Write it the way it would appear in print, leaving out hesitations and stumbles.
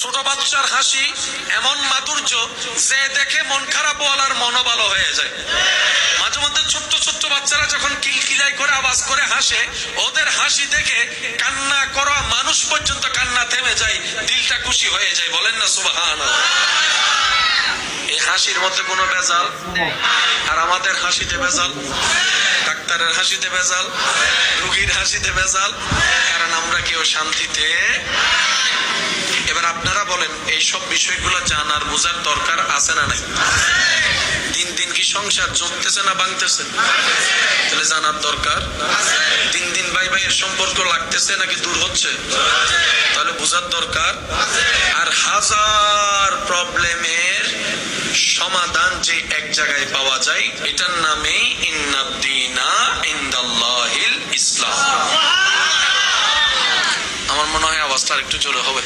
ছোট বাচ্চার হাসি এমন মাধুর্য যে দেখে মন খারাপ বলার মনও ভালো হয়ে যায়। মাঝে মধ্যে ছোট্ট ছোট্ট বাচ্চারা যখন কিলকিলাই করে আওয়াজ করে হাসে, ওদের হাসি দেখে কান্না করা মানুষ পর্যন্ত কান্না থেমে যায়, দিলটা খুশি হয়ে যায়। বলেন না সুবহানাল্লাহ। এই হাসির মধ্যে কোনো ভেজাল, আর আমাদের হাসিতে ভেজাল, ডাক্তারের হাসিতে ভেজাল, রুগীর হাসিতে ভেজাল, কারণ আমরা কেউ শান্তিতে। এবার আপনারা বলেন, এই সব বিষয়গুলো জানার বোঝার দরকার আছে না নাই? দিন দিন কি সংসার জমতেছে না ভাঙতেছে? তাহলে জানার দরকার। দিন দিন ভাই ভাইয়ের সম্পর্ক লাগতেছে নাকি দূর হচ্ছে? তাহলে বোঝার দরকার। আর হাজার প্রবলেমের সমাধান যে এক জায়গায় পাওয়া যায়, এটার নামেই ইন্নাদ-দীনা ইনদাল্লাহিল ইসলাম। আমার মনে হয় আওয়াজটা একটু জোরে হবে।